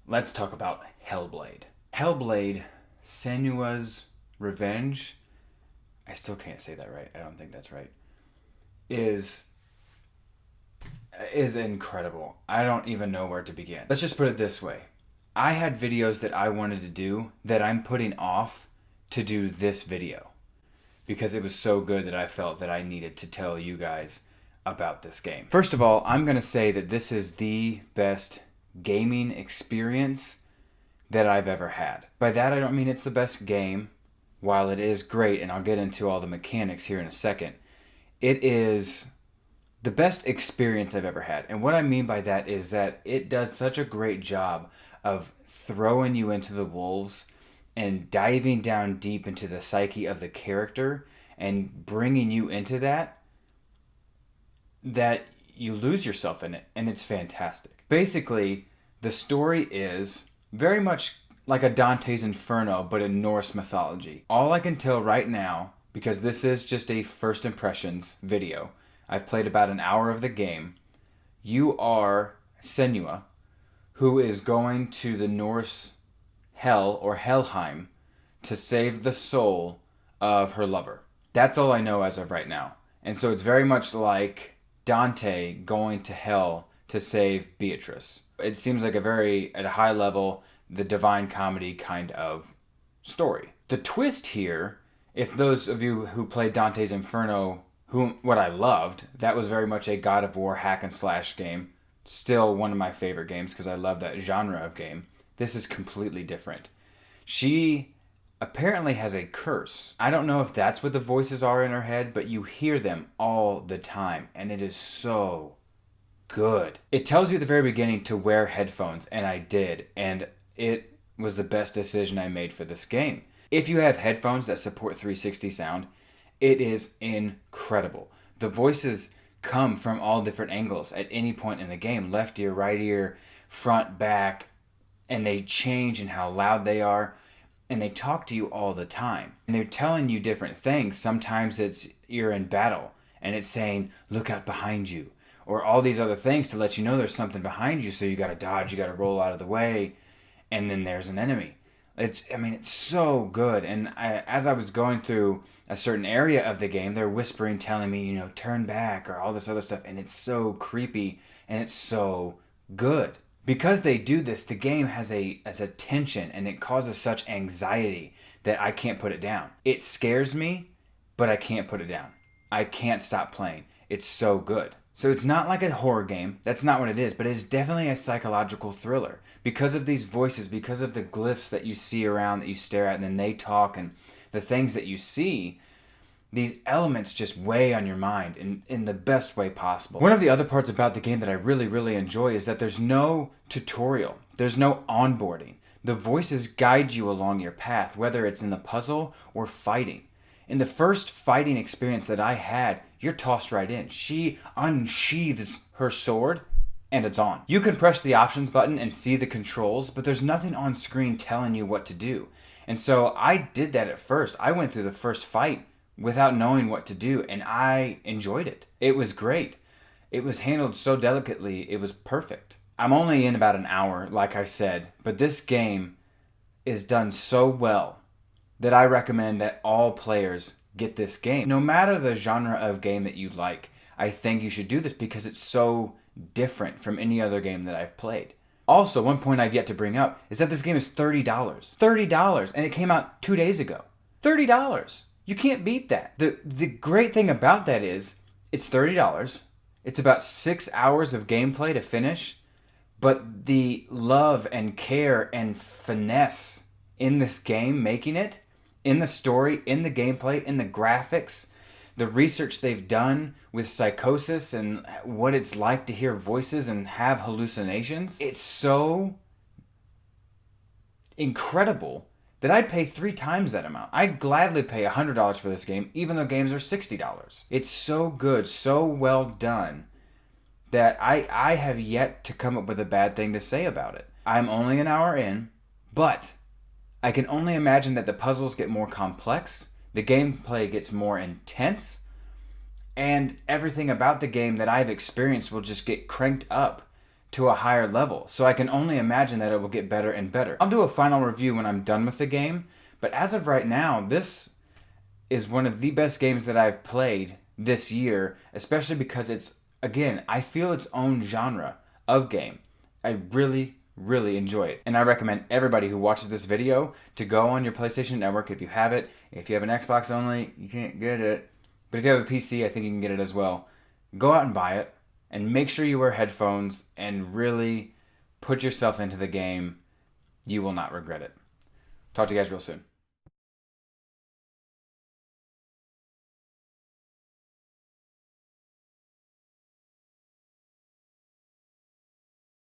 let's talk about Hellblade. Hellblade, Senua's Revenge, I still can't say that right. I don't think that's right. Is is incredible. I don't even know where to begin. Let's just put it this way. I had videos that I wanted to do that I'm putting off to do this video because it was so good that I felt that I needed to tell you guys about this game. First of all, I'm going to say that this is the best gaming experience that I've ever had. By that, I don't mean it's the best game. While it is great, and I'll get into all the mechanics here in a second, it is the best experience I've ever had. And what I mean by that is that it does such a great job of throwing you into the wolves and diving down deep into the psyche of the character and bringing you into that you lose yourself in it, and it's fantastic. Basically, the story is very much like a Dante's Inferno, but in Norse mythology. All I can tell right now, because this is just a first impressions video, I've played about an hour of the game. You are Senua, who is going to the Norse Hell or Helheim to save the soul of her lover. That's all I know as of right now. And so it's very much like Dante going to hell to save Beatrice. It seems like at a high level, the Divine Comedy kind of story. The twist here, if those of you who played Dante's Inferno, what I loved, that was very much a God of War hack and slash game. Still one of my favorite games because I love that genre of game. This is completely different. She apparently has a curse. I don't know if that's what the voices are in her head, but you hear them all the time, and it is so good. It tells you at the very beginning to wear headphones, and I did, and it was the best decision I made for this game. If you have headphones that support 360 sound, it is incredible. The voices come from all different angles at any point in the game. Left ear, right ear, front, back, and they change in how loud they are. And they talk to you all the time. And they're telling you different things. Sometimes you're in battle and it's saying, look out behind you. Or all these other things to let you know there's something behind you. So you got to dodge, you got to roll out of the way. And then there's an enemy. It's so good. And as I was going through a certain area of the game, they're whispering, telling me, turn back or all this other stuff. And it's so creepy and it's so good. Because they do this, the game has a tension and it causes such anxiety that I can't put it down. It scares me, but I can't put it down. I can't stop playing. It's so good. So it's not like a horror game. That's not what it is, but it is definitely a psychological thriller. Because of these voices, because of the glyphs that you see around that you stare at and then they talk and the things that you see, these elements just weigh on your mind in the best way possible. One of the other parts about the game that I really, really enjoy is that there's no tutorial. There's no onboarding. The voices guide you along your path, whether it's in the puzzle or fighting. In the first fighting experience that I had, you're tossed right in. She unsheathes her sword and it's on. You can press the options button and see the controls, but there's nothing on screen telling you what to do. And so I did that at first. I went through the first fight without knowing what to do, and I enjoyed it. It was great. It was handled so delicately, it was perfect. I'm only in about an hour, like I said, but this game is done so well that I recommend that all players get this game. No matter the genre of game that you like, I think you should do this because it's so different from any other game that I've played. Also, one point I've yet to bring up is that this game is $30. $30, and it came out 2 days ago. $30. You can't beat that. The great thing about that is it's $30. It's about 6 hours of gameplay to finish, but the love and care and finesse in this game, making it, in the story, in the gameplay, in the graphics, the research they've done with psychosis and what it's like to hear voices and have hallucinations, it's so incredible that I'd pay 3 times that amount. I'd gladly pay $100 for this game, even though games are $60. It's so good, so well done, that I have yet to come up with a bad thing to say about it. I'm only an hour in, but I can only imagine that the puzzles get more complex, the gameplay gets more intense, and everything about the game that I've experienced will just get cranked up to a higher level. So I can only imagine that it will get better and better. I'll do a final review when I'm done with the game, but as of right now, this is one of the best games that I've played this year, especially because it's, again, I feel its own genre of game. I really, really enjoy it. And I recommend everybody who watches this video to go on your PlayStation Network if you have it. If you have an Xbox only, you can't get it. But if you have a PC, I think you can get it as well. Go out and buy it, and make sure you wear headphones and really put yourself into the game. You will not regret it. Talk to you guys real soon.